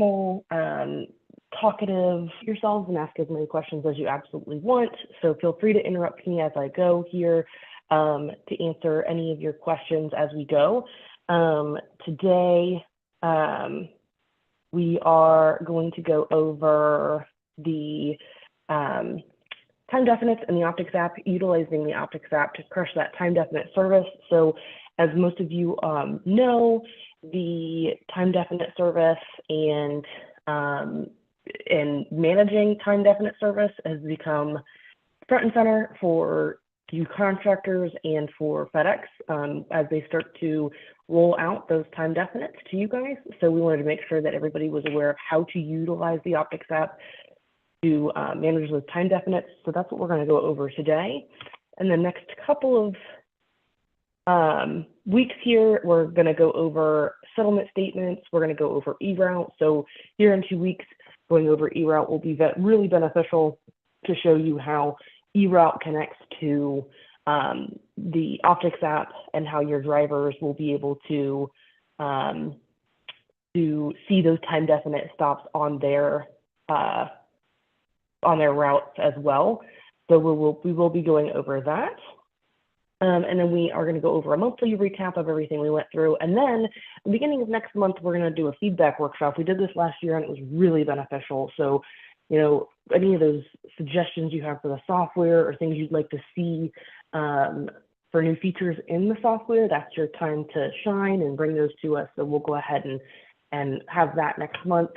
normal, talkative yourselves and ask as many questions as you absolutely want. So feel free to interrupt me as I go here to answer any of your questions as we go. Today, we are going to go over the time definites in the Optix app, utilizing the Optix app to crush that time definite service. So as most of you know, the time definite service and managing time definite service has become front and center for you contractors and for FedEx as they start to roll out those time definites to you guys. So we wanted to make sure that everybody was aware of how to utilize the Optix app to manage those time definites. So that's what we're going to go over today. And the next couple of weeks here, we're going to go over settlement statements. We're going to go over eRoute. So here in 2 weeks, going over eRoute will be really beneficial to show you how eRoute connects to the Optix app and how your drivers will be able to see those time definite stops on their routes as well. So we will be going over that. And then we are going to go over a monthly recap of everything we went through. And then the beginning of next month, we're going to do a feedback workshop. We did this last year and it was really beneficial. So, you know, any of those suggestions you have for the software or things you'd like to see for new features in the software, that's your time to shine and bring those to us. So we'll go ahead and have that next month.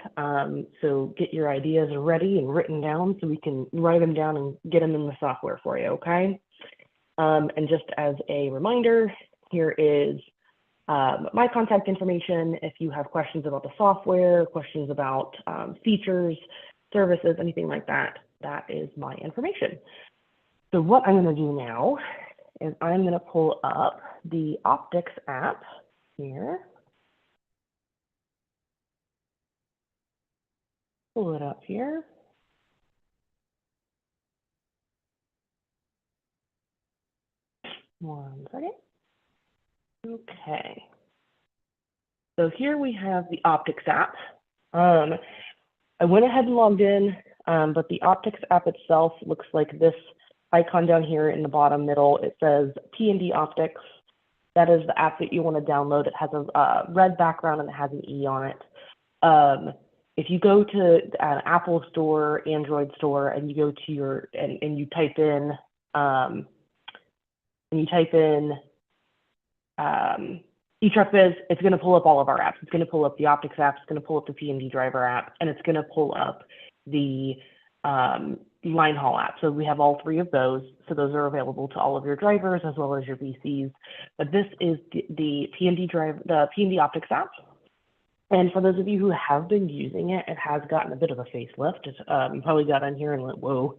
So get your ideas ready and written down so we can write them down and get them in the software for you, okay? And just as a reminder, here is my contact information. If you have questions about the software, questions about features, services, anything like that, that is my information. So what I'm going to do now is I'm going to pull up the Optix app here. Pull it up here. One second. Okay. So here we have the Optix app. I went ahead and logged in, but the Optix app itself looks like this icon down here in the bottom middle. It says P&D Optix. That is the app that you want to download. It has a red background and it has an E on it. If you go to an Apple store, Android store, and you go to your and you type in eTruckBiz, it's going to pull up all of our apps. It's going to pull up the Optix app, it's going to pull up the P&D driver app, and it's going to pull up the line haul app. So we have all three of those. So those are available to all of your drivers as well as your VCs. But this is the P&D Optix app. And for those of you who have been using it, it has gotten a bit of a facelift. You probably got on here and went, whoa,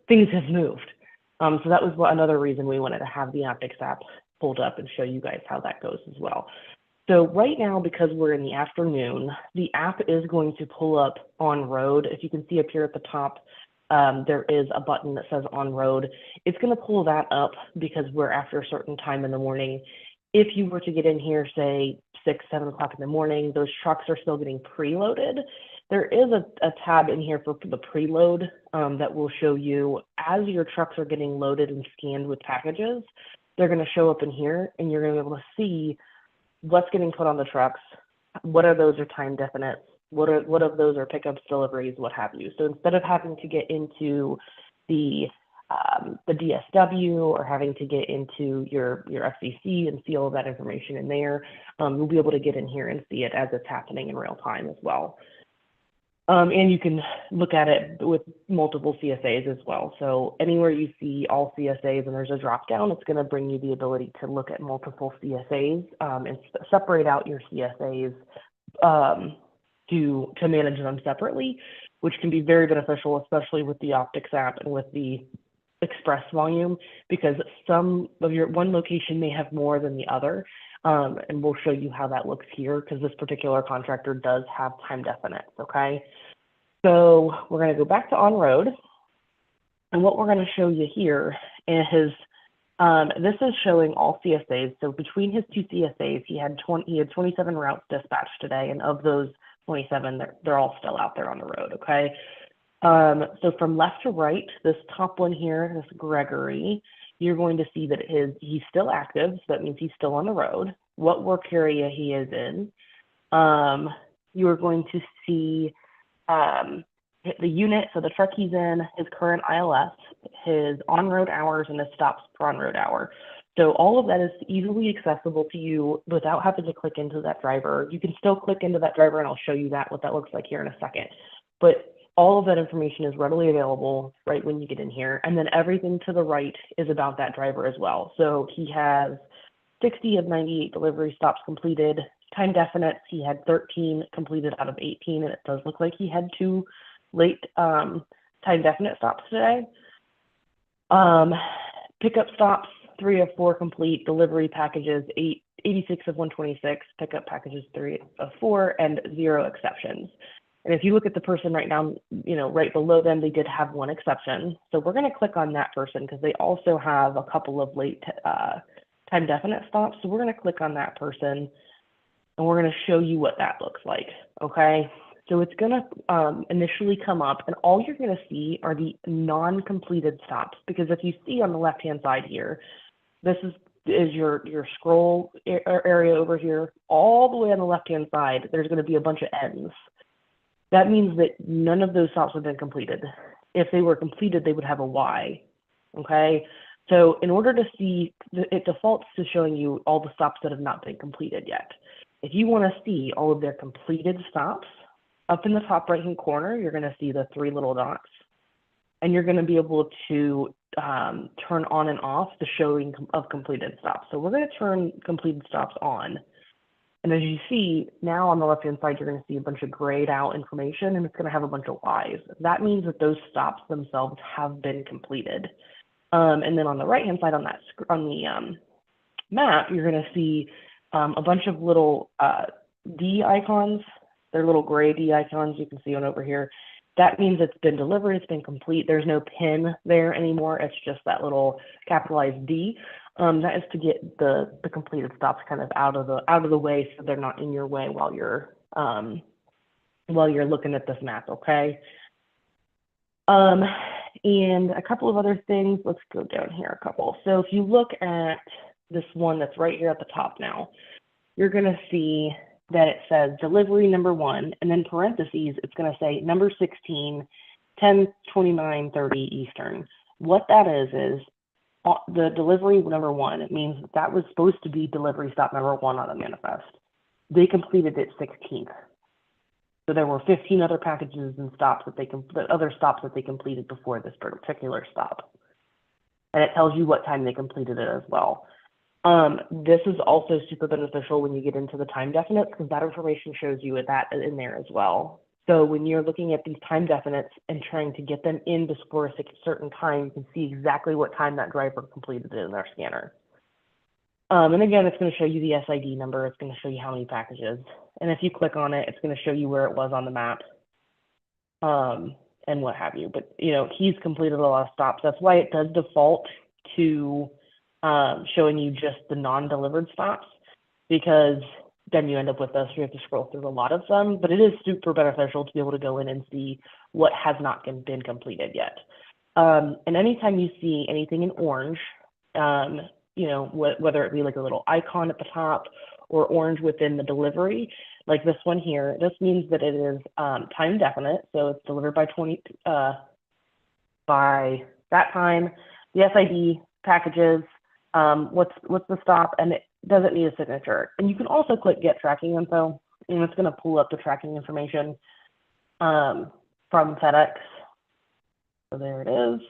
things have moved. So that was another reason we wanted to have the Optix app pulled up and show you guys how that goes as well. So right now, because we're in the afternoon, the app is going to pull up on road. If you can see up here at the top, there is a button that says on road. It's going to pull that up because we're after a certain time in the morning. If you were to get in here, say 6, 7 o'clock in the morning, those trucks are still getting preloaded. There is a tab in here for the preload that will show you as your trucks are getting loaded and scanned with packages. They're going to show up in here and you're going to be able to see what's getting put on the trucks, what of those are time definites, what of those are pickups, deliveries, what have you. So instead of having to get into the DSW or having to get into your FCC and see all of that information in there, you'll be able to get in here and see it as it's happening in real time as well. And you can look at it with multiple CSAs as well. So anywhere you see all CSAs and there's a drop down, it's going to bring you the ability to look at multiple CSAs and separate out your CSAs to manage them separately, which can be very beneficial, especially with the Optix app and with the express volume, because some of your one location may have more than the other. And we'll show you how that looks here because this particular contractor does have time definites, okay? So we're going to go back to on-road. And what we're going to show you here is this is showing all CSAs. So between his two CSAs, he had 27 routes dispatched today. And of those 27, they're all still out there on the road, okay? So from left to right, this top one here, this Gregory, you're going to see that he's still active, so that means he's still on the road, what work area he is in. You are going to see the unit, so the truck he's in, his current ILS, his on-road hours, and his stops per on-road hour. So all of that is easily accessible to you without having to click into that driver. You can still click into that driver, and I'll show you what that looks like here in a second. But all of that information is readily available right when you get in here. And then everything to the right is about that driver as well. So he has 60 of 98 delivery stops completed. Time definite, he had 13 completed out of 18, and it does look like he had 2 late time definite stops today. Pickup stops, 3 of 4 complete. Delivery packages, 86 of 126. Pickup packages, 3 of 4, and 0 exceptions. And if you look at the person right now, right below them, they did have 1 exception. So we're going to click on that person because they also have a couple of late time definite stops. So we're going to click on that person, and we're going to show you what that looks like, okay? So it's going to initially come up, and all you're going to see are the non-completed stops, because if you see on the left-hand side here, this is your scroll area over here. All the way on the left-hand side, there's going to be a bunch of N's. That means that none of those stops have been completed. If they were completed, they would have a Y, okay? So in order to see, it defaults to showing you all the stops that have not been completed yet. If you want to see all of their completed stops, up in the top right-hand corner, you're going to see the 3 little dots, and you're going to be able to turn on and off the showing of completed stops. So we're going to turn completed stops on. And as you see, now on the left-hand side, you're going to see a bunch of grayed out information, and it's going to have a bunch of Ys. That means that those stops themselves have been completed. And then on the right-hand side on the map, you're going to see a bunch of little D icons. They're little gray D icons you can see on over here. That means it's been delivered, it's been complete. There's no pin there anymore. It's just that little capitalized D. That is to get the completed stops kind of out of the way, so they're not in your way while you're looking at this map, okay? And a couple of other things. Let's go down here a couple. So if you look at this one that's right here at the top now, you're going to see that it says delivery number 1, and then parentheses, it's going to say number 16, 10/29/30 Eastern. What that is the delivery number 1. It means that was supposed to be delivery stop number 1 on the manifest. They completed it 16th. So there were 15 other packages and stops other stops that they completed before this particular stop. And it tells you what time they completed it as well. This is also super beneficial when you get into the time definites, because that information shows you that in there as well. So when you're looking at these time definites and trying to get them in to score a certain time, you can see exactly what time that driver completed it in their scanner. And again, it's going to show you the SID number. It's going to show you how many packages. And if you click on it, it's going to show you where it was on the map and what have you. But, he's completed a lot of stops. That's why it does default to showing you just the non-delivered stops, because then you end up with this. You have to scroll through a lot of them, but it is super beneficial to be able to go in and see what has not been completed yet. And anytime you see anything in orange, whether it be like a little icon at the top or orange within the delivery, like this one here, this means that it is time definite. So it's delivered by that time. The SID packages, what's the stop, and it doesn't need a signature. And you can also click get tracking info, and it's going to pull up the tracking information from FedEx. So there it is.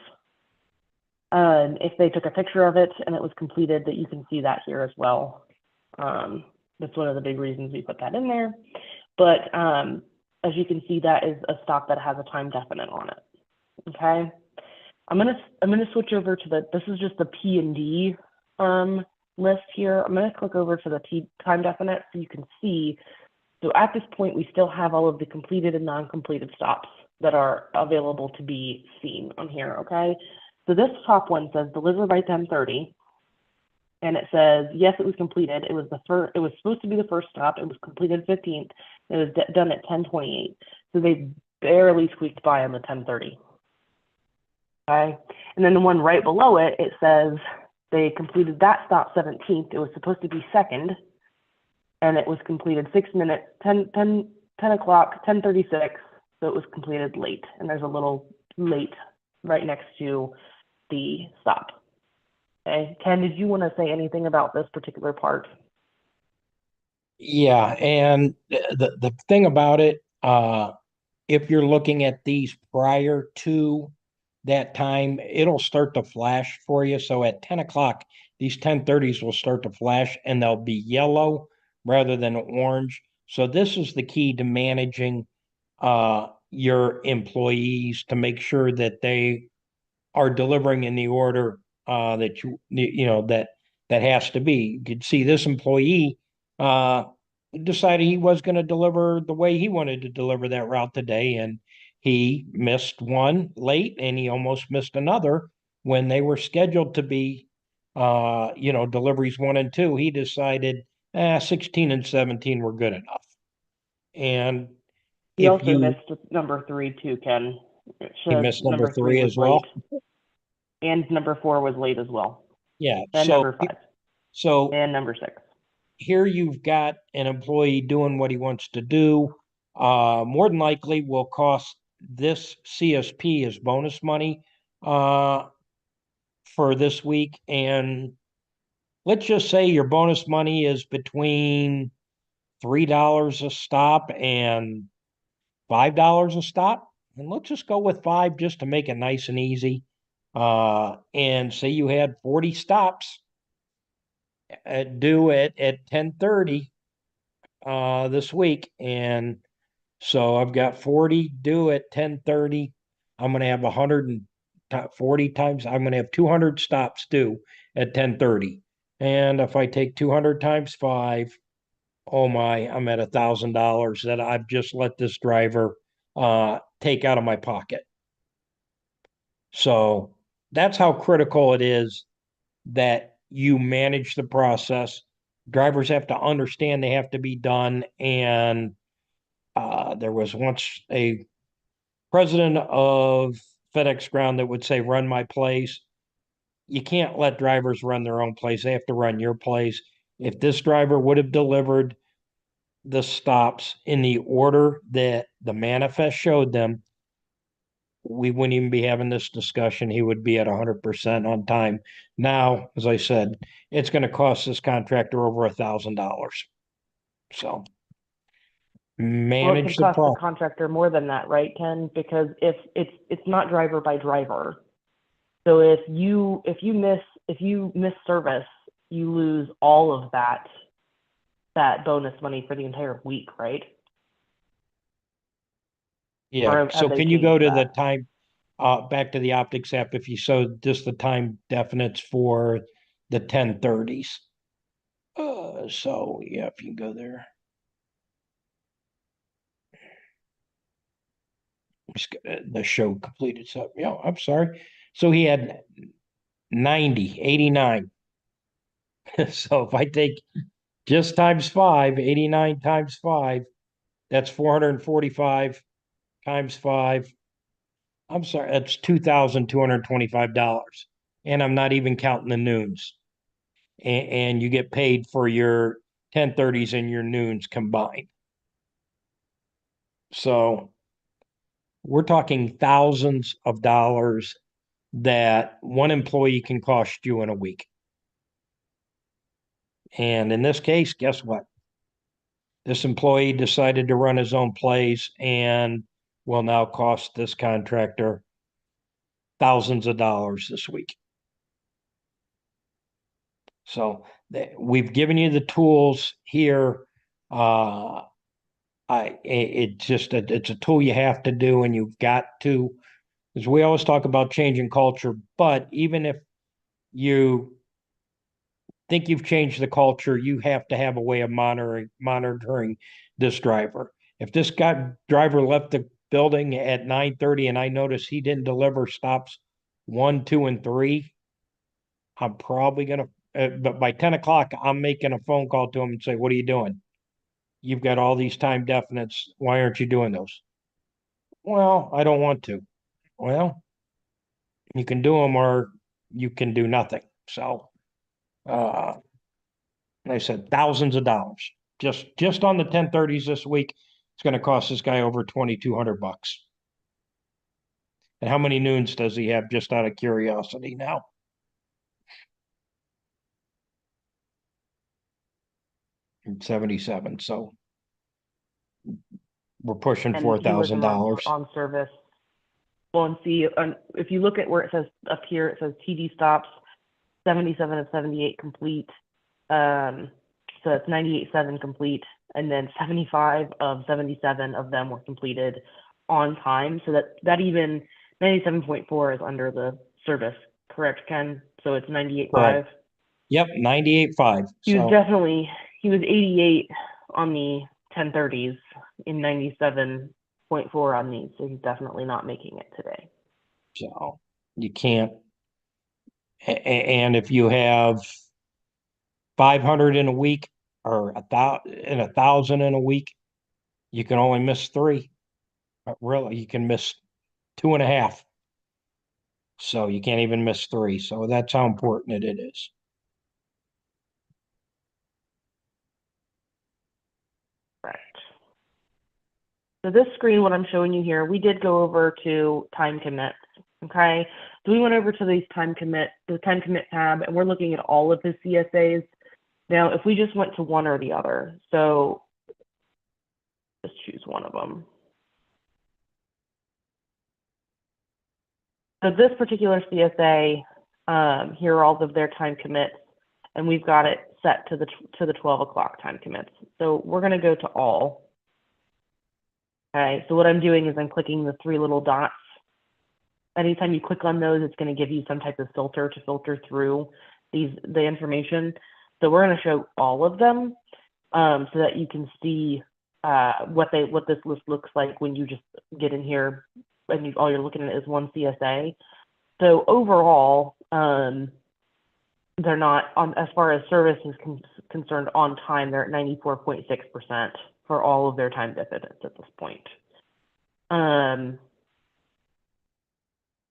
If they took a picture of it and it was completed, that you can see that here as well. That's one of the big reasons we put that in there. But as you can see, that is a stop that has a time definite on it. Okay. I'm gonna switch over to this is just the P&D list here. I'm gonna click over to the time definite so you can see. So at this point, we still have all of the completed and non-completed stops that are available to be seen on here, okay? So this top one says deliver by 10:30, and it says, yes, it was completed. It was supposed to be the first stop. It was completed 15th. It was done at 10:28. So they barely squeaked by on the 10:30. Okay. And then the one right below it, it says they completed that stop 17th. It was supposed to be second, and it was completed 6 minutes, 10 o'clock, 10:36. So it was completed late. And there's a little late right next to the stop. Okay. Ken, did you want to say anything about this particular part? Yeah, and the thing about it, if you're looking at these prior to that time, it'll start to flash for you. So at 10 o'clock, these 10:30s will start to flash and they'll be yellow rather than orange. So this is the key to managing your employees to make sure that they are delivering in the order that that has to be. You could see this employee uh, decided he was going to deliver the way he wanted to deliver that route today, and he missed one late, and he almost missed another when they were scheduled to be, deliveries 1 and 2. He decided, 16 and 17 were good enough, and He if also you missed number three too, Ken. It he shows missed number number three three was as well. late, and number four was late as well, Yeah. and number five, So and number six. here you've got an employee doing what he wants to do. More than likely will cost this CSP as bonus money uh, for this week. And let's just say your bonus money is between $3 a stop and $5 a stop. And let's just go with five just to make it nice and easy. And say you had 40 stops due at 10:30 this week, and so I've got 40 due at 10:30. I'm going to have 140 times. I'm going to have 200 stops due at 10:30. And if I take 200 times five, oh my, I'm at $1,000 that I've just let this driver take out of my pocket. So that's how critical it is that you manage the process. Drivers have to understand they have to be done. And there was once a president of FedEx Ground that would say, "Run my place." You can't let drivers run their own place. They have to run your place. If this driver would have delivered the stops in the order that the manifest showed them, we wouldn't even be having this discussion. He would be at 100% on time. Now, as I said, it's going to cost this contractor over $1,000. So Well, it could manage the cost the problem. contractor more than that, right, Ken? Because if it's not driver by driver. So if you miss service, you lose all of that bonus money for the entire week, right? Yeah. Or have So they can you go changed to the that? time, back to the Optix app if you saw just the time definites for the 10:30s? So yeah, if you go there, the show completed. So yeah, I'm sorry. So he had 90, 89. So if I take just times five, 89 times five, that's 445 times five. I'm sorry, that's $2,225. And I'm not even counting the noons. And you get paid for your 10:30s and your noons combined. So we're talking thousands of dollars that one employee can cost you in a week. And in this case, guess what? This employee decided to run his own place and will now cost this contractor thousands of dollars this week. So we've given you the tools here. Uh, it's a tool you have to do, and you've got to, as we always talk about changing culture. But even if you think you've changed the culture, you have to have a way of monitoring this driver. If this driver left the building at 9:30 and I notice he didn't deliver stops 1, 2, and 3, I'm probably gonna. But by 10 o'clock, I'm making a phone call to him and say, "What are you doing?" You've got all these time definites. Why aren't you doing those? Well, I don't want to. Well, you can do them or you can do nothing. So, like I said, thousands of dollars just on the 1030s this week. It's going to cost this guy over 2,200 bucks. And how many noons does he have, just out of curiosity now? And 77. So we're pushing And he was $4,000. on service. Well, and see, if you look at where it says up here, it says TD stops, 77 of 78 complete. So it's 98.7 complete, and then 75 of 77 of them were completed on time. So that even 97.4 is under the service, correct, Ken? So it's 98.5. Correct. Yep, 98.5. He was So definitely, he was 88 on the 1030s in 97.4 on these, so he's definitely not making it today. so you can't. And if you have 500 in a week or 1,000 in a week, you can only miss three. Really, you can miss 2.5. So you can't even miss three. So that's how important it is. Right. So this screen, what I'm showing you here, we did go over to time commits, okay? So we went over to the time commit tab, and we're looking at all of his CSAs. Now, if we just went to one or the other, so just choose one of them. So this particular CSA, here are all of their time commits, and we've got it set to the 12 o'clock time commits. So we're going to go to all. Okay, so what I'm doing is I'm clicking the three little dots. Anytime you click on those, it's going to give you some type of filter to filter through the information. So we're going to show all of them, so that you can see what this list looks like when you just get in here and all you're looking at is one CSA. So overall, they're not on, as far as service is concerned, on time. They're at 94.6% for all of their time definites at this point. And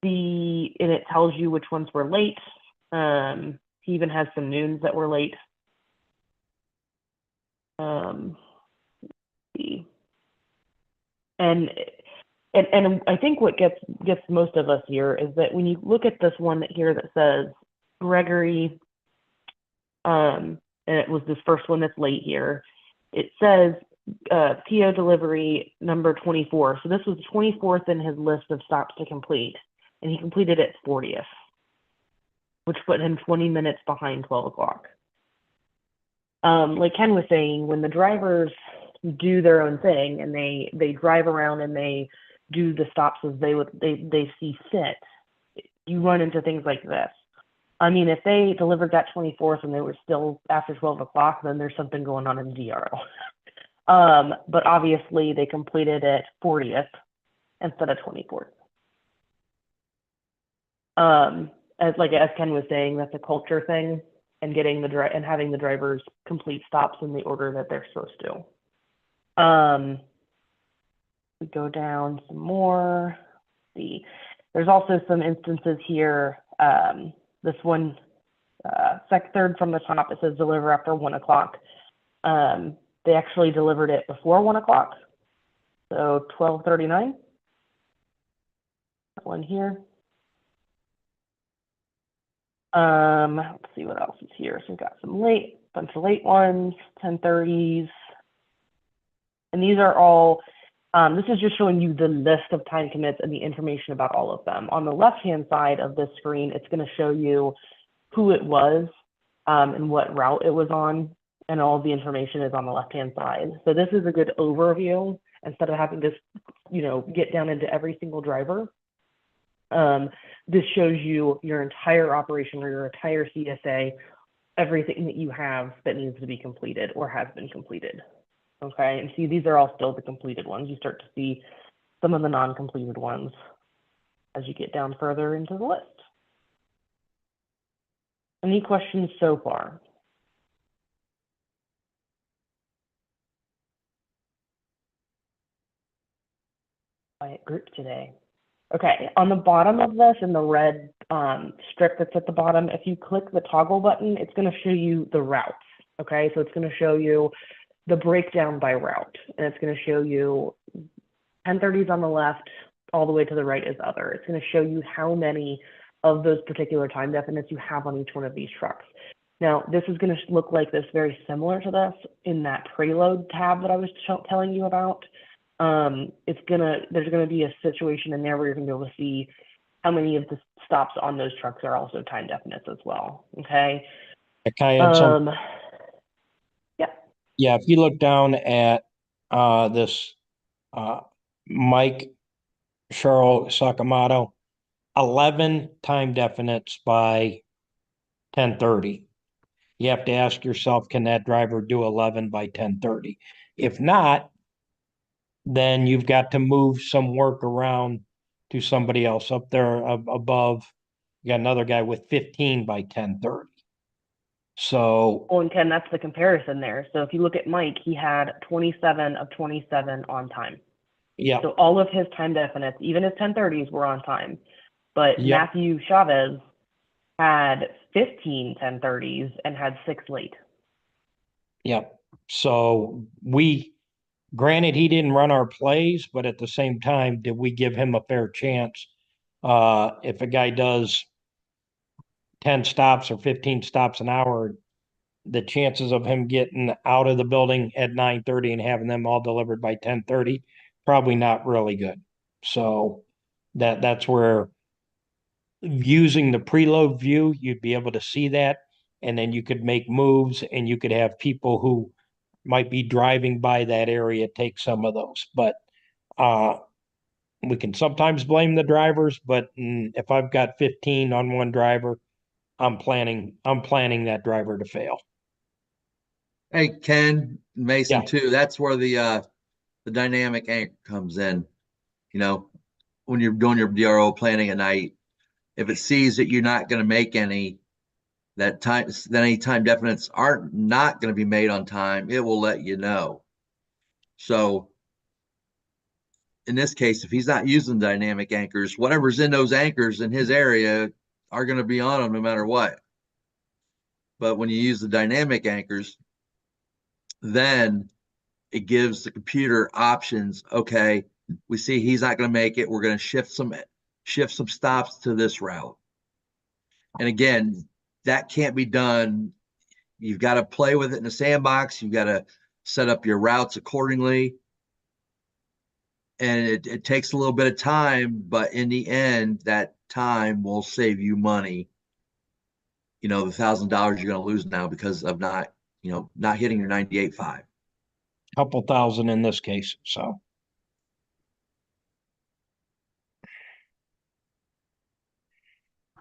it tells you which ones were late. He even has some noons that were late. And I think what gets most of us here is that when you look at this one here that says Gregory, and it was this first one that's late here, it says PO delivery number 24. So this was 24th in his list of stops to complete, and he completed it 40th, which put him 20 minutes behind 12 o'clock. Like Ken was saying, when the drivers do their own thing and they drive around and they do the stops as they see fit, you run into things like this. I mean, if they delivered that 24th and they were still after 12 o'clock, then there's something going on in the DRO. But obviously they completed it 40th instead of 24th. As Ken was saying, that's a culture thing, and getting and having the drivers complete stops in the order that they're supposed to. We go down some more. Let's see, there's also some instances here. This one, third from the top, it says deliver after 1 o'clock. They actually delivered it before 1 o'clock, so 12:39. That one here. Let's see what else is here. So we've got some bunch of late ones, 10:30s, and these are all. This is just showing you the list of time commits and the information about all of them. On the left-hand side of this screen, it's going to show you who it was and what route it was on, and all the information is on the left-hand side. So this is a good overview instead of having to, get down into every single driver. This shows you your entire operation or your entire CSA, everything that you have that needs to be completed or has been completed. Okay, and see, these are all still the completed ones. You start to see some of the non-completed ones as you get down further into the list. Any questions so far? quiet group today. Okay, on the bottom of this in the red strip that's at the bottom, if you click the toggle button, it's going to show you the routes. Okay, so it's going to show you the breakdown by route, and it's going to show you 1030s on the left, all the way to the right is other. It's going to show you how many of those particular time definites you have on each one of these trucks. Now, this is going to look like this, very similar to this in that preload tab that I was telling you about. There's gonna be a situation in there where you're gonna be able to see how many of the stops on those trucks are also time definites as well. Okay. Can I add some? Yeah. Yeah, if you look down at this Mike Cheryl Sakamoto, 11 time definites by 1030. You have to ask yourself, can that driver do 11 by 1030? If not, then you've got to move some work around to somebody else up there above. You got another guy with 15 by 1030. So, Well, and Ken, that's the comparison there. So if you look at Mike, he had 27 of 27 on time. yeah. So all of his time definites, even his 1030s, were on time. But Yep. Matthew Chavez had 15 1030s and had 6 late. Yep. So granted, he didn't run our plays, but at the same time, did we give him a fair chance? If a guy does 10 stops or 15 stops an hour, the chances of him getting out of the building at 9:30 and having them all delivered by 10:30, probably not really good. So that's where using the preload view, you'd be able to see that, and then you could make moves and you could have people who might be driving by that area take some of those. But we can sometimes blame the drivers, but if I've got 15 on one driver, I'm planning that driver to fail. Hey, Ken, Mason Yeah. too. That's where the dynamic anchor comes in. You know, when you're doing your DRO planning at night, if it sees that you're not going to make any any time definites aren't not going to be made on time, it will let you know. So in this case, if he's not using dynamic anchors, whatever's in those anchors in his area are going to be on them no matter what. But when you use the dynamic anchors, then it gives the computer options. Okay, we see he's not going to make it. We're going to shift some stops to this route. And again, that can't be done. You've got to play with it in the sandbox. You've got to set up your routes accordingly. And it takes a little bit of time, but in the end, that time will save you money. You know, the $1,000 you're going to lose now because of not hitting your 98.5. Couple thousand in this case. So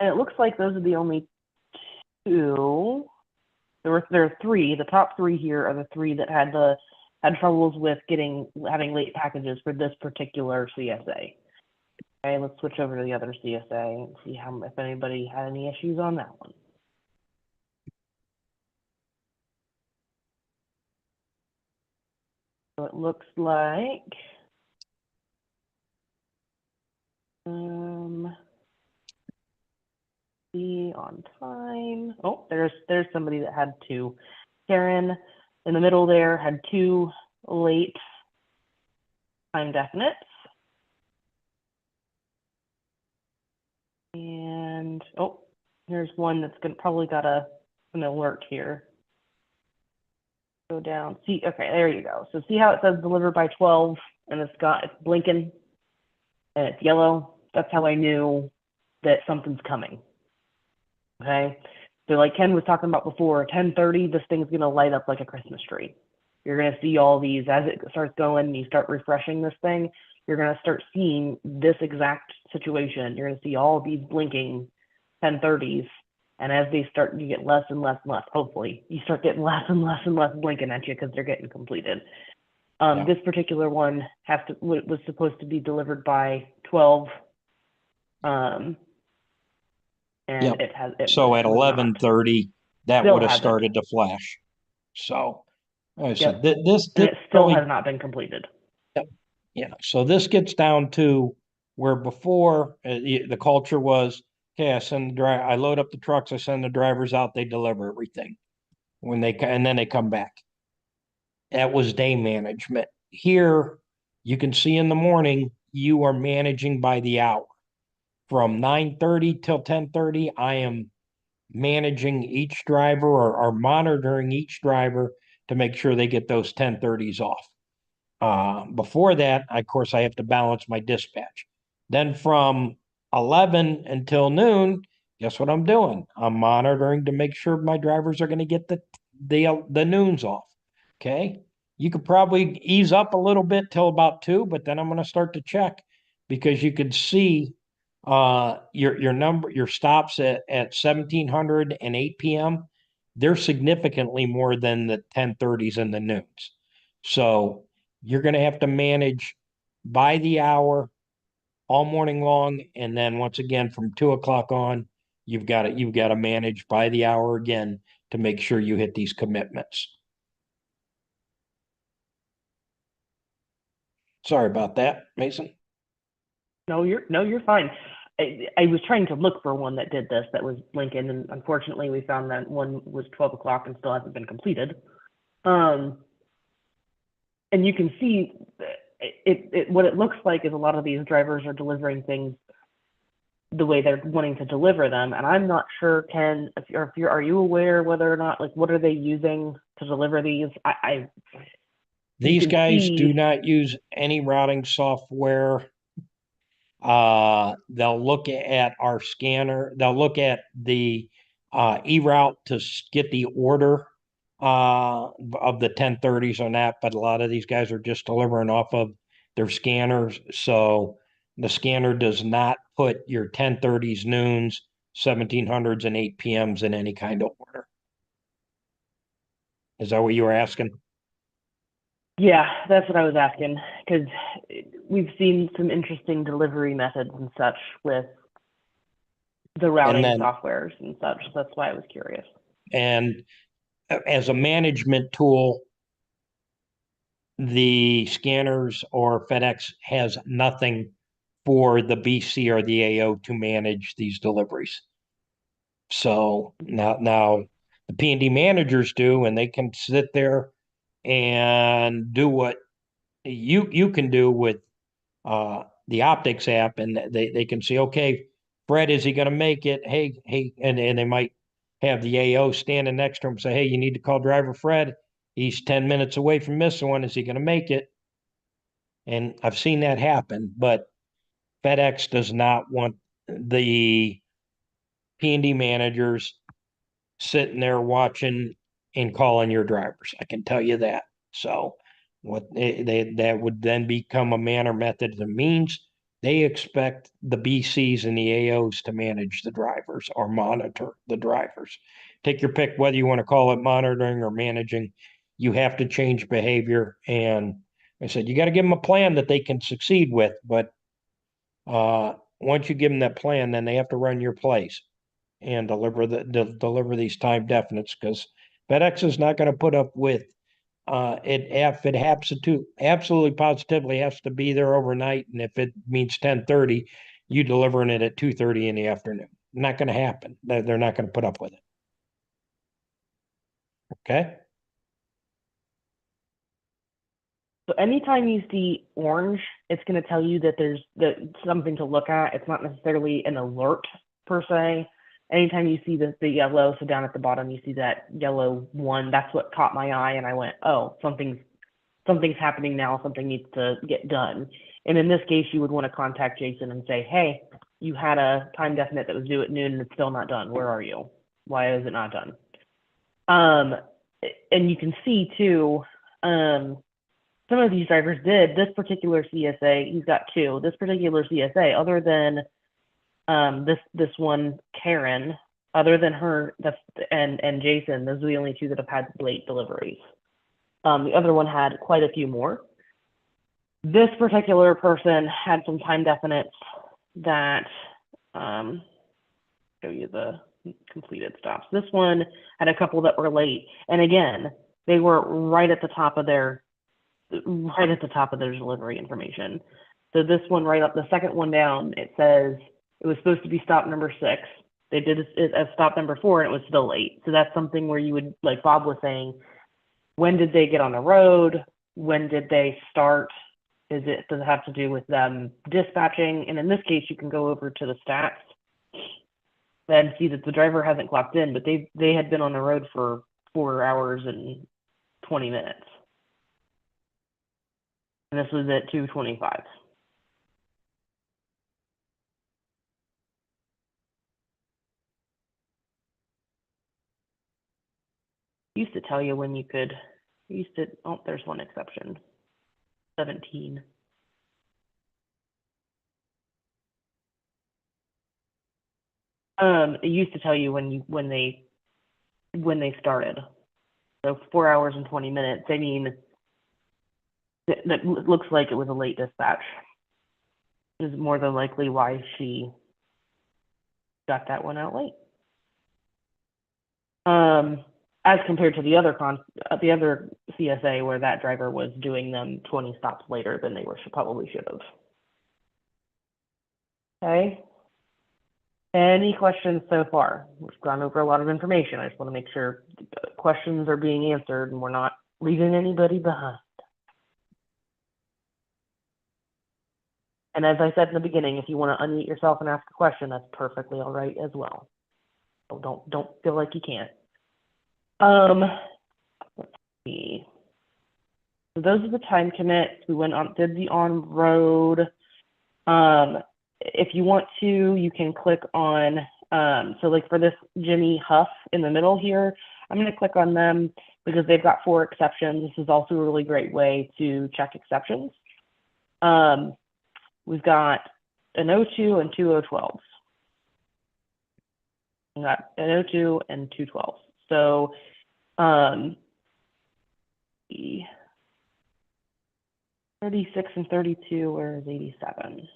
And it looks like those are the only two. There are 3. The top 3 here are the 3 that had troubles with having late packages for this particular CSA. Okay, let's switch over to the other CSA and see if anybody had any issues on that one. So it looks like be on time. Oh, there's somebody that had 2. Karen in the middle there had 2 late time definites. And here's one that's probably got an alert here. Go down. See, okay, there you go. So see how it says deliver by 12 and it's blinking and it's yellow? That's how I knew that something's coming. Okay. So like Ken was talking about before, 10:30, this thing's gonna light up like a Christmas tree. You're gonna see all these as it starts going and you start refreshing this thing, you're gonna start seeing this exact situation. You're gonna see all of these blinking 10:30s. And as they start, you get less and less and less. Hopefully, you start getting less and less and less blinking at you because they're getting completed. This particular one was supposed to be delivered by 12, and so at 11:30, that would have hasn't. started to flash. So, like I said, and it still has not been completed. Yep. So this gets down to where before the culture was, okay, I load up the trucks, I send the drivers out, they deliver everything and then they come back. That was day management. Here, you can see in the morning, you are managing by the hour. From 9:30 till 10:30, I am managing each driver or monitoring each driver to make sure they get those 10:30s off. Before that, of course, I have to balance my dispatch. Then from 11 until noon, guess what I'm doing? I'm monitoring to make sure my drivers are going to get the noons off. Okay. You could probably ease up a little bit till about 2, but then I'm going to start to check because you could see your stops at 1700 and 8 p.m. They're significantly more than the 10:30s and the noons. So you're going to have to manage by the hour all morning long, and then once again from 2 o'clock on, you've got to manage by the hour again to make sure you hit these commitments. Sorry about that, Mason. No, you're fine. I was trying to look for one that did this that was Lincoln, and unfortunately we found that one was 12 o'clock and still hasn't been completed. And you can see what it looks like is a lot of these drivers are delivering things the way they're wanting to deliver them, and I'm not sure, Ken, are you aware whether or not, like, what are they using to deliver these? These guys do not use any routing software. They'll look at our scanner. They'll look at the e-route to get the order of the 10:30s on that, but a lot of these guys are just delivering off of their scanners. So the scanner does not put your 10:30s, noons, 1700s, and 8 p.m.s in any kind of order. Is that what you were asking? Yeah, that's what I was asking, because we've seen some interesting delivery methods and such with the routing softwares and such. That's why I was curious. And as a management tool, the scanners or FedEx has nothing for the BC or the AO to manage these deliveries. So now the P&D managers do, and they can sit there and do what you can do with the Optix app, and they can see, okay, Fred, is he going to make it? Hey, and they might have the AO standing next to him, say, hey, you need to call driver Fred. He's 10 minutes away from this one. Is he going to make it? And I've seen that happen, but FedEx does not want the P&D managers sitting there watching and calling your drivers. I can tell you that. So that would then become a manner, method, and means. They expect the BCs and the AOs to manage the drivers or monitor the drivers. Take your pick whether you want to call it monitoring or managing. You have to change behavior. And I said, you got to give them a plan that they can succeed with. But once you give them that plan, then they have to run your plays and deliver these time definites, because FedEx is not going to put up with it if it has to absolutely positively has to be there overnight, and if it means 10:30, you delivering it at 2:30 in the afternoon. Not going to happen. They're not going to put up with it. Okay. So anytime you see orange, it's going to tell you that there's something to look at. It's not necessarily an alert per se. Anytime you see the yellow, so down at the bottom you see that yellow one, that's what caught my eye, and I went, oh, something's happening now, something needs to get done. And in this case, you would want to contact Jason and say, hey, you had a time definite that was due at noon and it's still not done. Where are you? Why is it not done? And you can see too, some of these drivers did. This particular CSA, he's got 2. This particular CSA, other than this one Karen, other than her, and Jason, those are the only 2 that have had late deliveries. The other one had quite a few more. This particular person had some time definites that show you the completed stops. This one had a couple that were late, and again, they were right at the top of their right at the top of their delivery information. So this one right up, the second one down, it says it was supposed to be stop number 6. They did it as stop number 4 and it was still late. So that's something where you would, like Bob was saying, when did they get on the road? When did they start? Does it have to do with them dispatching? And in this case, you can go over to the stats and see that the driver hasn't clocked in, but they had been on the road for 4 hours and 20 minutes. And this was at 2:25. Used to tell you when you could, oh, there's one exception. 17. It used to tell you when they started. So 4 hours and 20 minutes. I mean, that looks like it was a late dispatch. Is more than likely why she got that one out late. As compared to the other CSA where that driver was doing them 20 stops later than they probably should have. Okay. Any questions so far? We've gone over a lot of information. I just want to make sure questions are being answered and we're not leaving anybody behind. And as I said in the beginning, if you want to unmute yourself and ask a question, that's perfectly all right as well. So don't feel like you can't. Let's see. So those are the time commits. We did the on road. If you want to, you can click on, so like for this Jimmy Huff in the middle here, I'm going to click on them because they've got 4 exceptions. This is also a really great way to check exceptions. We've got an 02 and 2 012s. We've got an 02 and 2 12s. So, 36 and 32, where is 87?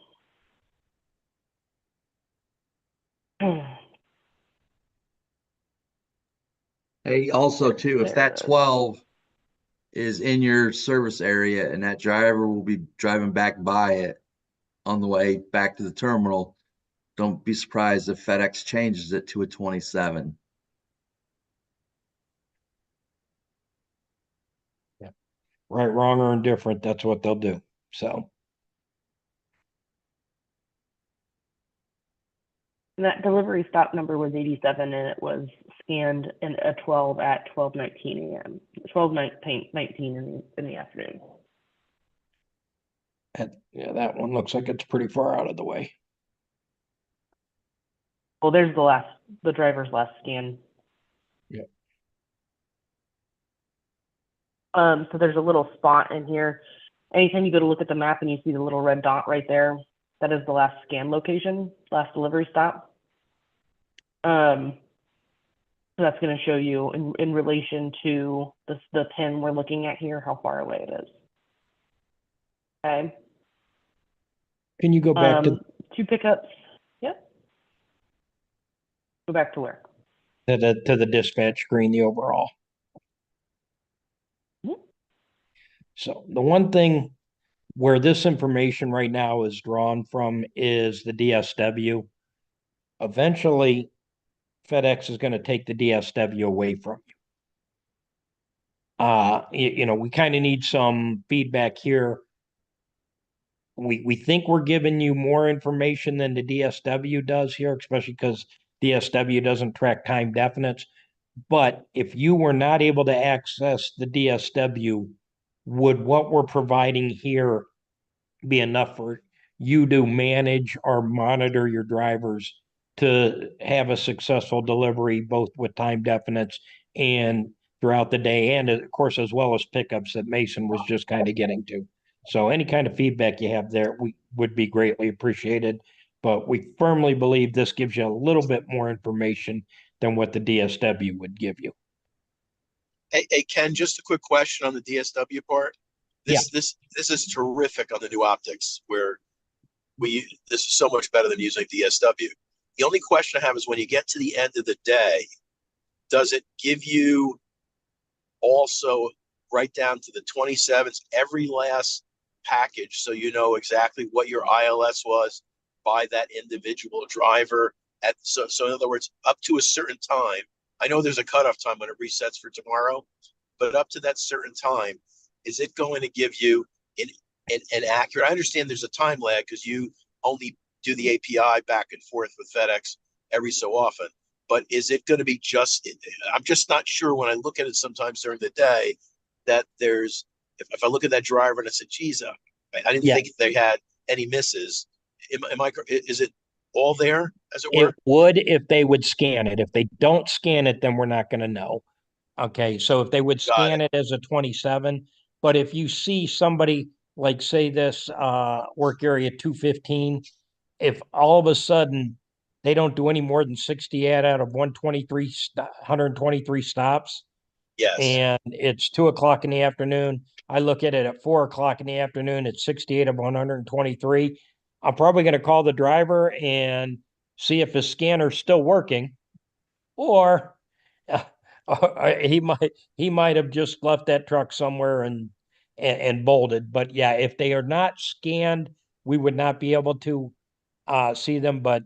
Hey, also too, if that 12 is in your service area and that driver will be driving back by it on the way back to the terminal, don't be surprised if FedEx changes it to a 27. Yeah. Right, wrong, or indifferent, that's what they'll do. So. And that delivery stop number was 87, and it was scanned in a 12 at 12:19 a.m. 12:19 in the afternoon. Yeah, that one looks like it's pretty far out of the way. Well, there's the driver's last scan. Yeah. So there's a little spot in here. Anytime you go to look at the map and you see the little red dot right there, that is the last scan location, last delivery stop. So that's going to show you in relation to the pin we're looking at here, how far away it is. Okay. Can you go back to 2 pickups? Yep. Go back to where? To the dispatch screen, the overall. Mm-hmm. So the one thing where this information right now is drawn from is the DSW. Eventually, FedEx is going to take the DSW away from you. We kind of need some feedback here. We think we're giving you more information than the DSW does here, especially because DSW doesn't track time definites. But if you were not able to access the DSW, would what we're providing here be enough for you to manage or monitor your drivers to have a successful delivery, both with time definites and throughout the day, and of course, as well as pickups that Mason was just kind of getting to? So any kind of feedback you have there, we would be greatly appreciated. But we firmly believe this gives you a little bit more information than what the DSW would give you. Hey, Ken, just a quick question on the DSW part. This is terrific on the new Optix, where this is so much better than using DSW. The only question I have is when you get to the end of the day, does it give you also right down to the 27s, every last package, so you know exactly what your ILS was by that individual driver. So in other words, up to a certain time. I know there's a cutoff time when it resets for tomorrow, but up to that certain time, is it going to give you an accurate? I understand there's a time lag because you only do the API back and forth with FedEx every so often. But is it going to be just? I'm just not sure when I look at it sometimes during the day that there's. If I look at that driver and I said, "Geez, I didn't think they had any misses." Am I? Is it all there, as it were? It would if they would scan it. If they don't scan it, then we're not going to know. Okay, so if they would scan it as a 27, but if you see somebody like say this work area 215, if all of a sudden they don't do any more than 60 out of 123 stops, Yes. and it's 2 o'clock in the afternoon, I look at it at 4 o'clock in the afternoon, it's 68 of 123. I'm probably going to call the driver and see if his scanner's still working, or he might have just left that truck somewhere and bolted. But yeah, if they are not scanned, we would not be able to see them. But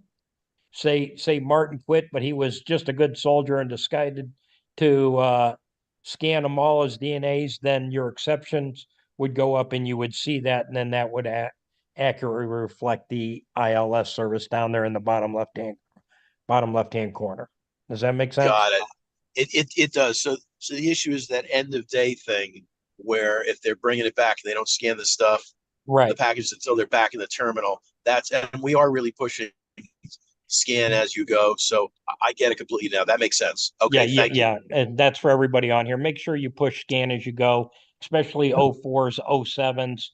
say Martin quit, but he was just a good soldier and decided to scan them all as DNAs, then your exceptions would go up and you would see that, and then that would accurately reflect the ILS service down there in the bottom left hand corner. Does that make sense? Got it. It does. So the issue is that end of day thing where if they're bringing it back and they don't scan the stuff, the Right. package until they're back in the terminal. And we are really pushing scan as you go. So I get it completely now. That makes sense. Okay, thank you. Yeah. And that's for everybody on here. Make sure you push scan as you go, especially 04s, 07s,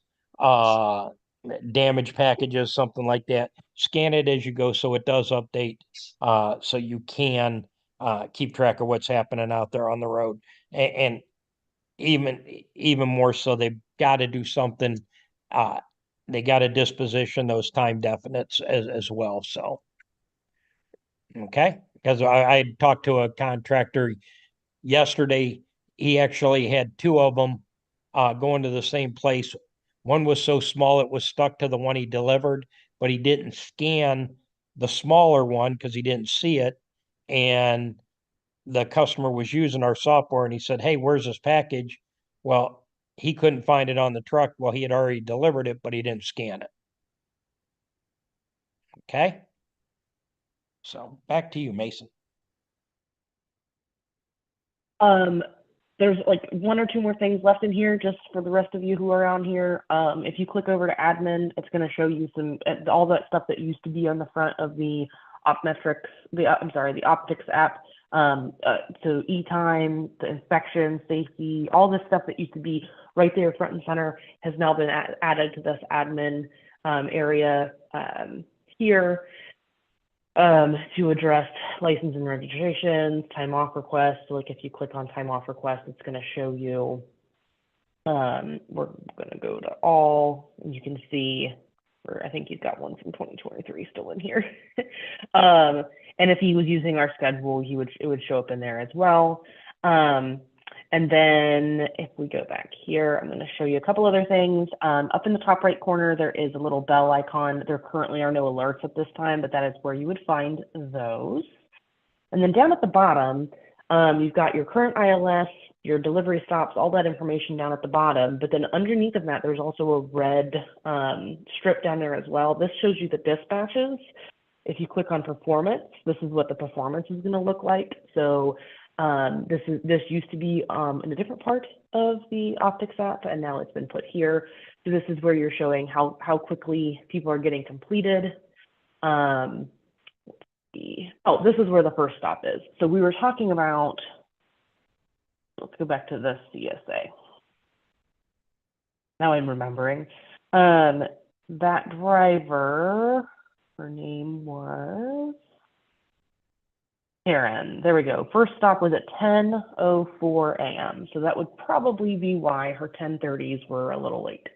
damage packages, something like that. Scan it as you go so it does update, so you can keep track of what's happening out there on the road. And even more so, they've got to do something. Uh, they got to disposition those time definites as well. So, okay, because I talked to a contractor yesterday. He actually had two of them going to the same place. One was so small it was stuck to the one he delivered, but he didn't scan the smaller one because he didn't see it. And the customer was using our software and he said, "Hey, where's this package?" Well, he couldn't find it on the truck. Well, he had already delivered it, but he didn't scan it. Okay. So back to you, Mason. There's like one or two more things left in here just for the rest of you who are on here. If you click over to admin, it's going to show you some all that stuff that used to be on the front of the Opmetrics, the Optix app. So e-time, the inspection, safety, all this stuff that used to be right there front and center has now been added to this admin area here. To address license and registrations, time off requests. So like if you click on time off request, it's going to show you, we're going to go to all, and you can see, or I think he's got one from 2023 still in here. And if he was using our schedule, it would show up in there as well. And then if we go back here, I'm going to show you a couple other things. Up in the top right corner, there is a little bell icon. There currently are no alerts at this time, but that is where you would find those. And then down at the bottom, you've got your current ILS, your delivery stops, all that information down at the bottom. But then underneath of that, there's also a red strip down there as well. This shows you the dispatches. If you click on performance, this is what the performance is going to look like. So this used to be in a different part of the Optix app, and now it's been put here. So this is where you're showing how quickly people are getting completed. Oh, this is where the first stop is. So we were talking about, let's go back to the CSA. Now I'm remembering. That driver, her name was Karen. There we go. First stop was at 10:04 a.m. So that would probably be why her 10:30s were a little late.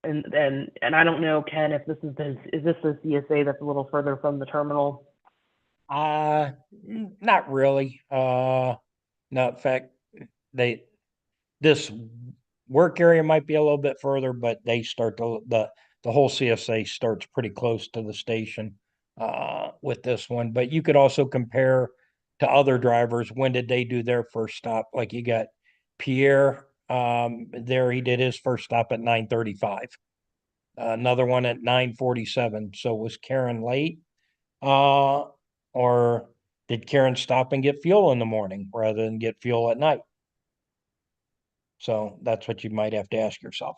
And I don't know, Ken, if this is the CSA that's a little further from the terminal. Not really. No, in fact, this work area might be a little bit further, but they start the whole CSA starts pretty close to the station with this one. But you could also compare to other drivers. When did they do their first stop? Like you got Pierre, there he did his first stop at 9:35. Another one at 9:47. So was Karen late? Or did Karen stop and get fuel in the morning rather than get fuel at night? So that's what you might have to ask yourself.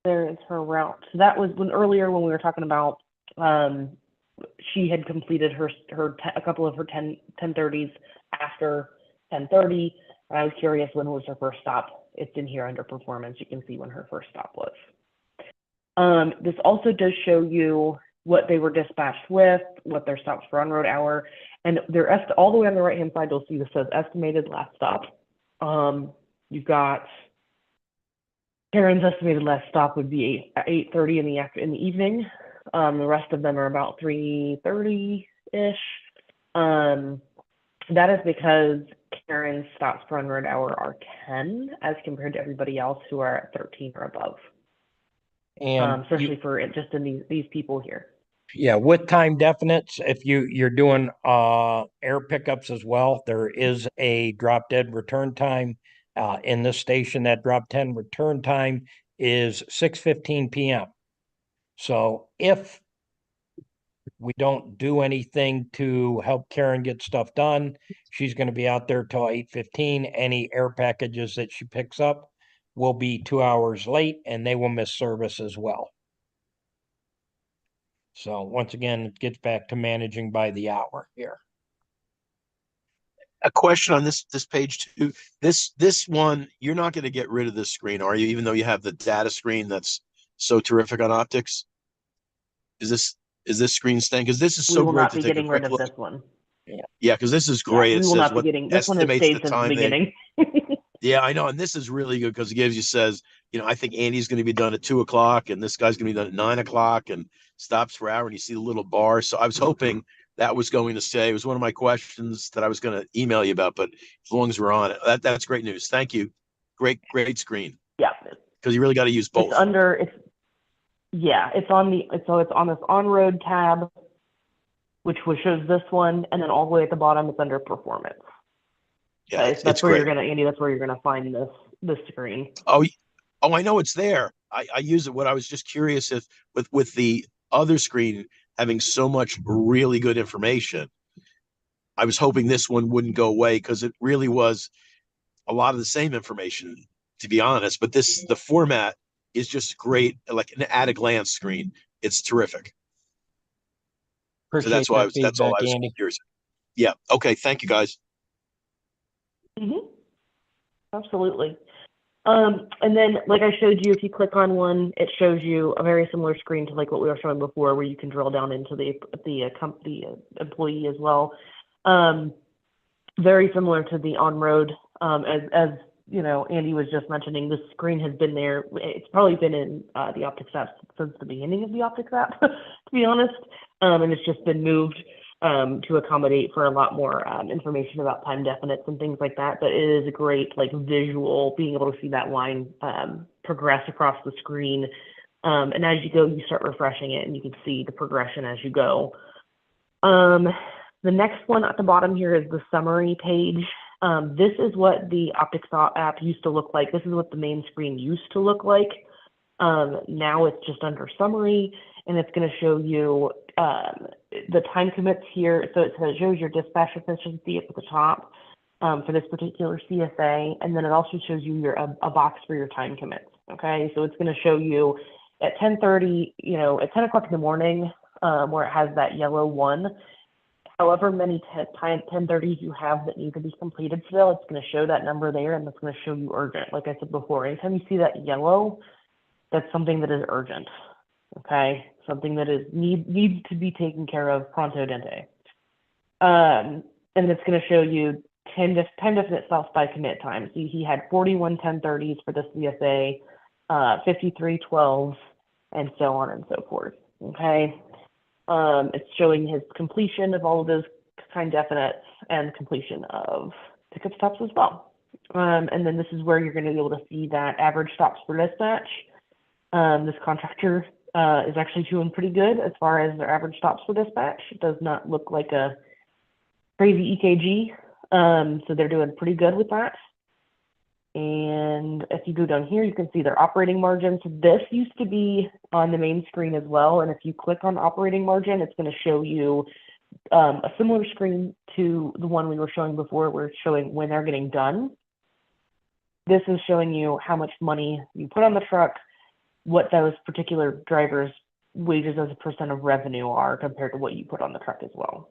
There is her route. So that was when earlier when we were talking about she had completed a couple of her 10:30s after 10:30. I was curious when was her first stop. It's in here under performance. You can see when her first stop was. This also does show you what they were dispatched with, what their stops per on-road hour, and they're all the way on the right-hand side. You'll see this says estimated last stop. You've got Karen's estimated last stop would be 8:30 in the evening. The rest of them are about 3:30-ish. That is because Karen's stops per on-road hour are 10 as compared to everybody else who are at 13 or above. And especially for just in these people here. Yeah, with time definites, if you're doing air pickups as well, there is a drop dead return time in this station. That drop 10 return time is 6:15 p.m. So if we don't do anything to help Karen get stuff done, she's going to be out there till 8:15. Any air packages that she picks up will be 2 hours late and they will miss service as well. So once again, it gets back to managing by the hour here. A question on this page too. This one, you're not going to get rid of this screen, are you? Even though you have the data screen that's so terrific on Optix. Is this screen staying? Because this is so great to take a quick look. We will not be getting rid of this one. Yeah, because this is great. Yeah, we will not be getting this one. Has stayed since the beginning. Yeah, I know, and this is really good because it says, I think Andy's going to be done at 2:00, and this guy's going to be done at 9:00, and stops per hour, and you see the little bar. So I was hoping that was going to say, it was one of my questions that I was going to email you about, but as long as we're on it, that's great news. Thank you. Great screen. Yeah, because you really got to use both. It's on this on-road tab, which shows this one, and then all the way at the bottom it's under performance. Yeah, that's where great. Andy, that's where you're gonna find this screen. Oh, I know it's there. I use it. What I was just curious if with the other screen having so much really good information, I was hoping this one wouldn't go away because it really was a lot of the same information, to be honest. But the format is just great, like an at-a-glance screen. It's terrific. Appreciate so that's why that's all I was Andy. curious. Yeah. Okay. Thank you, guys. Absolutely. And then, like I showed you, if you click on one, it shows you a very similar screen to like what we were showing before, where you can drill down into the employee as well. Very similar to the on-road. As you know, Andy was just mentioning, this screen has been there. It's probably been in the Optix app since the beginning of the Optix app, to be honest. And it's just been moved to accommodate for a lot more information about time definites and things like that. But it is a great visual, being able to see that line progress across the screen. And as you go, you start refreshing it and you can see the progression as you go. The next one at the bottom here is the summary page. This is what the Optix app used to look like. This is what the main screen used to look like. Now it's just under summary, and it's going to show you the time commits here. So it shows your dispatch efficiency at the top for this particular CSA, and then it also shows you a box for your time commits. Okay, so it's going to show you at 10:30, at 10 o'clock in the morning, where it has that yellow 1. However many 10:30s you have that need to be completed still, it's going to show that number there, and it's going to show you urgent. Like I said before, anytime you see that yellow, that's something that is urgent. Okay, something that needs to be taken care of pronto dente. And it's going to show you time definite self by commit time. So he had 41 10:30s for the CSA. 5312, and so on and so forth. Okay. It's showing his completion of all of those time definites and completion of pickup stops as well. And then this is where you're going to be able to see that average stops per dispatch. This contractor is actually doing pretty good as far as their average stops per dispatch. It does not look like a crazy EKG. So they're doing pretty good with that. And if you go down here, you can see their operating margins. This used to be on the main screen as well. And if you click on operating margin, it's going to show you a similar screen to the one we were showing before. We're showing when they're getting done. This is showing you how much money you put on the truck, what those particular drivers' wages as a percent of revenue are compared to what you put on the truck as well.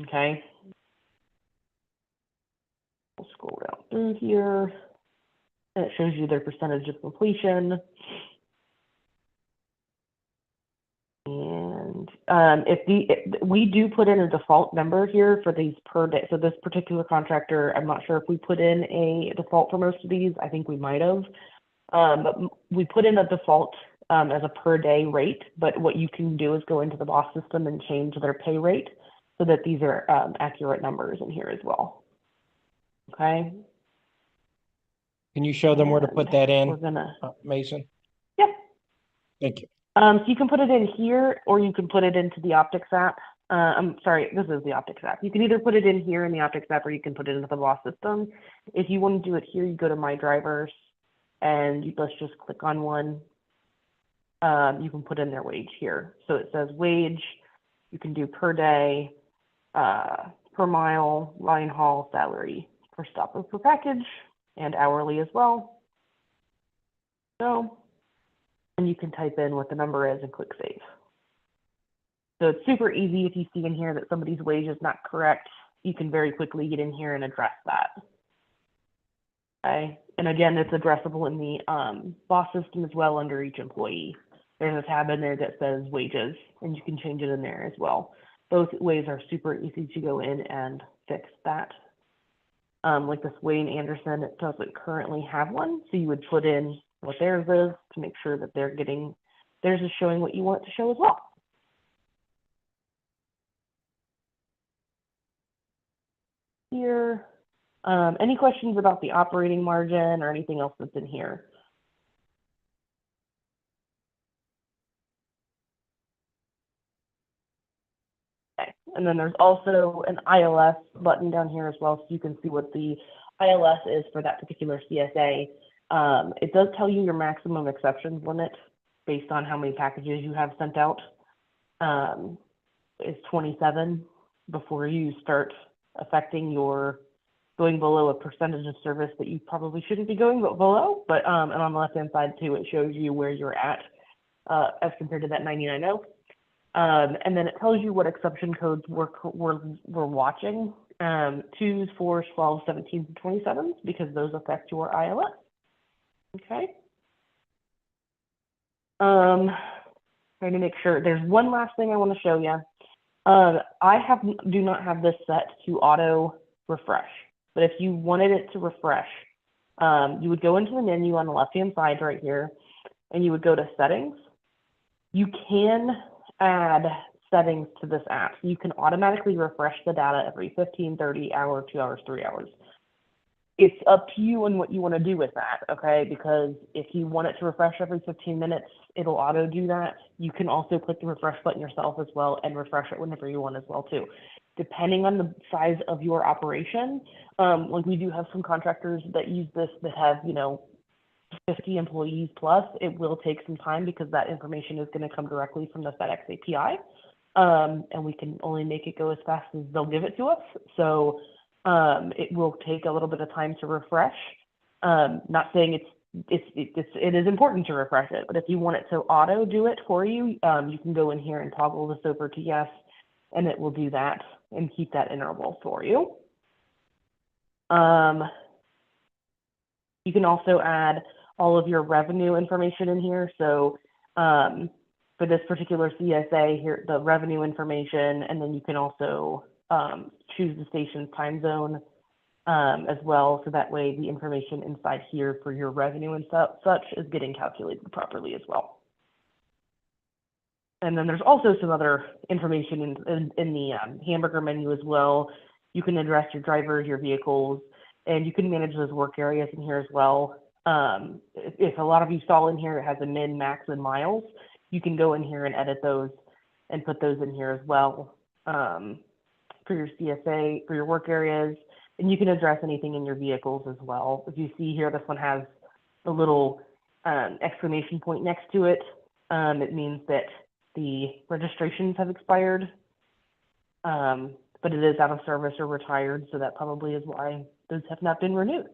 Okay. We'll scroll down through here. And it shows you their percentage of completion. And we do put in a default number here for these per day. So this particular contractor, I'm not sure if we put in a default for most of these. I think we might have. But we put in a default as a per day rate. But what you can do is go into the boss system and change their pay rate so that these are accurate numbers in here as well. Okay. Can you show them where to put that in, we're gonna, Mason? Yep. Thank you. So you can put it in here, or you can put it into the Optix app. I'm sorry, this is the Optix app. You can either put it in here in the Optix app, or you can put it into the boss system. If you want to do it here, you go to My Drivers, and let's just click on one. You can put in their wage here. So it says wage. You can do per day, per mile, line haul, salary, per stop or per package, and hourly as well. So, and you can type in what the number is and click save. So it's super easy. If you see in here that somebody's wage is not correct, you can very quickly get in here and address that. Okay. And again, it's addressable in the boss system as well under each employee. There's a tab in there that says wages, and you can change it in there as well. Both ways are super easy to go in and fix that. Like this Wayne Anderson, it doesn't currently have one, so you would put in what theirs is to make sure that they're getting, theirs is showing what you want it to show as well. Here, any questions about the operating margin or anything else that's in here? Okay. And then there's also an ILS button down here as well, so you can see what the ILS is for that particular CSA. It does tell you your maximum exceptions limit based on how many packages you have sent out. Is 27 before you start affecting your going below a percentage of service that you probably shouldn't be going below. But and on the left hand side too, it shows you where you're at as compared to that 99.0. And then it tells you what exception codes we're watching. 2s, 4s, 12s, 17s, and 27s, because those affect your ILS. Okay. Trying to make sure. There's one last thing I want to show you. I do not have this set to auto refresh, but if you wanted it to refresh, you would go into the menu on the left hand side right here, and you would go to settings. You can add settings to this app. You can automatically refresh the data every 15, 30 hour, 2 hours, 3 hours. It's up to you and what you want to do with that, okay? Because if you want it to refresh every 15 minutes, it'll auto do that. You can also click the refresh button yourself as well and refresh it whenever you want as well too. Depending on the size of your operation, like we do have some contractors that use this that have, 50 employees plus. It will take some time because that information is going to come directly from the FedEx API. And we can only make it go as fast as they'll give it to us. So it will take a little bit of time to refresh. Not saying it is important to refresh it, but if you want it to auto do it for you, you can go in here and toggle this over to yes, and it will do that and keep that interval for you. You can also add all of your revenue information in here. So for this particular CSA here, the revenue information, and then you can also choose the station's time zone as well. So that way the information inside here for your revenue and such is getting calculated properly as well. And then there's also some other information in the hamburger menu as well. You can address your drivers, your vehicles, and you can manage those work areas in here as well. If a lot of you saw in here, it has a min, max, and miles. You can go in here and edit those and put those in here as well for your CSA, for your work areas. And you can address anything in your vehicles as well. If you see here, this one has a little exclamation point next to it. It means that the registrations have expired, but it is out of service or retired, so that probably is why those have not been renewed.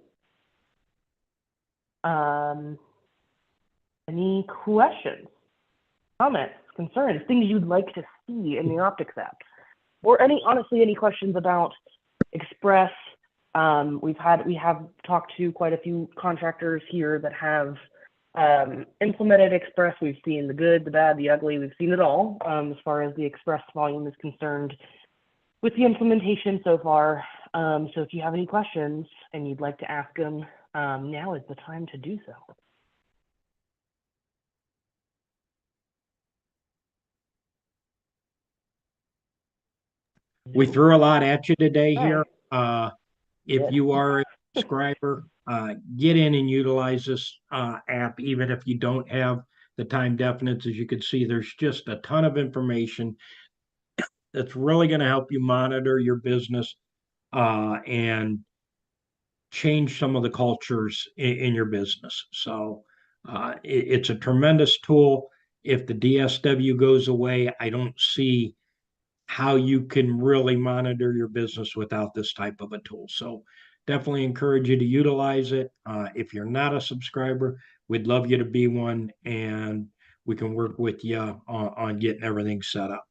Any questions, comments, concerns, things you'd like to see in the Optix app? Or honestly, any questions about Express? We have talked to quite a few contractors here that have implemented Express. We've seen the good, the bad, the ugly. We've seen it all as far as the Express volume is concerned with the implementation so far. So if you have any questions and you'd like to ask them, now is the time to do so. We threw a lot at you today here. Right. If you are a subscriber, get in and utilize this app, even if you don't have the time definites. As you can see, there's just a ton of information that's really going to help you monitor your business and change some of the cultures in your business. So it's a tremendous tool. If the DSW goes away, I don't see how you can really monitor your business without this type of a tool. So definitely encourage you to utilize it. If you're not a subscriber, we'd love you to be one, and we can work with you on getting everything set up.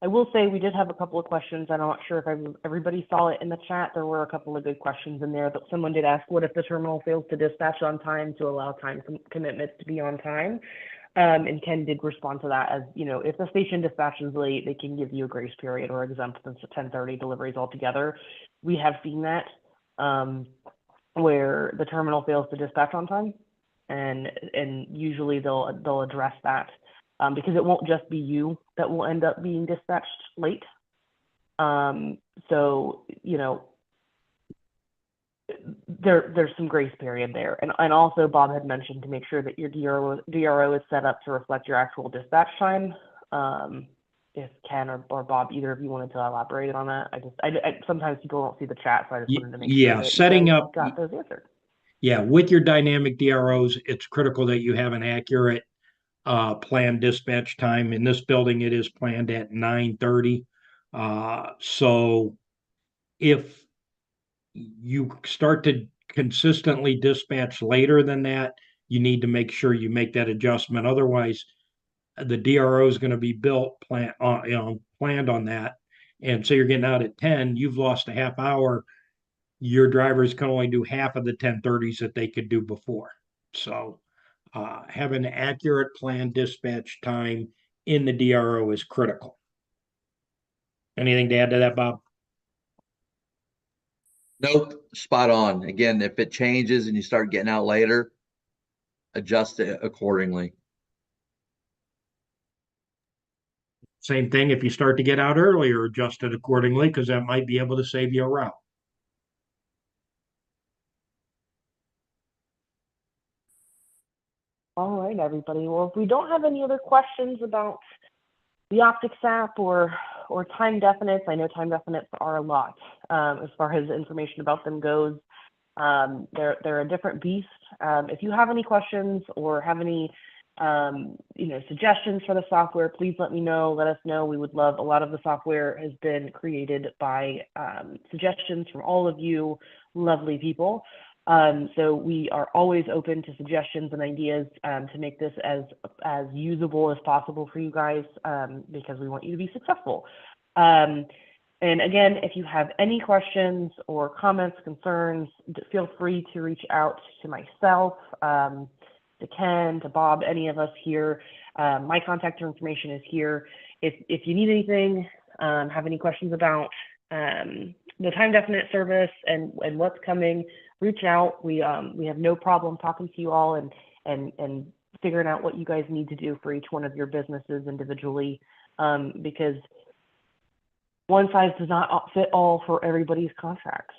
I will say we did have a couple of questions. I'm not sure if everybody saw it in the chat. There were a couple of good questions in there, but someone did ask, what if the terminal fails to dispatch on time to allow time commitments to be on time? And Ken did respond to that as, if the station dispatches late, they can give you a grace period or exempt them to 10:30 deliveries altogether. We have seen that where the terminal fails to dispatch on time, and usually they'll address that because it won't just be you that will end up being dispatched late. So, there's some grace period there. And also Bob had mentioned to make sure that your DRO is set up to reflect your actual dispatch time. If Ken or Bob, either of you wanted to elaborate on that. I sometimes people don't see the chat, so I just wanted to make sure that setting up got those answered. Yeah, with your dynamic DROs, it's critical that you have an accurate planned dispatch time. In this building, it is planned at 9:30. So if you start to consistently dispatch later than that, you need to make sure you make that adjustment. Otherwise, the DRO is going to be built planned on that. And so you're getting out at 10, you've lost a half hour. Your drivers can only do half of the 10:30s that they could do before. So having an accurate planned dispatch time in the DRO is critical. Anything to add to that, Bob? Nope, spot on. Again, if it changes and you start getting out later, adjust it accordingly. Same thing if you start to get out earlier, adjust it accordingly, because that might be able to save you a route. All right, everybody. Well, if we don't have any other questions about the Optix app or time definites, I know time definites are a lot as far as information about them goes. They're a different beast. If you have any questions or have any suggestions for the software, please let me know. Let us know. We would love. A lot of the software has been created by suggestions from all of you lovely people. So we are always open to suggestions and ideas to make this as usable as possible for you guys because we want you to be successful. And again, if you have any questions or comments, concerns, feel free to reach out to myself, to Ken, to Bob, any of us here. My contact information is here. If you need anything, have any questions about the time definite service and what's coming, reach out. We have no problem talking to you all and figuring out what you guys need to do for each one of your businesses individually, because one size does not fit all for everybody's contracts.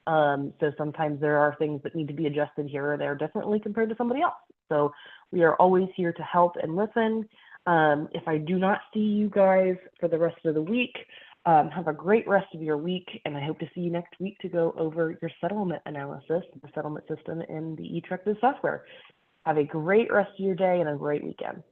So sometimes there are things that need to be adjusted here or there differently compared to somebody else. So we are always here to help and listen. If I do not see you guys for the rest of the week, have a great rest of your week, and I hope to see you next week to go over your settlement analysis, the settlement system in the eTruckBiz software. Have a great rest of your day and a great weekend.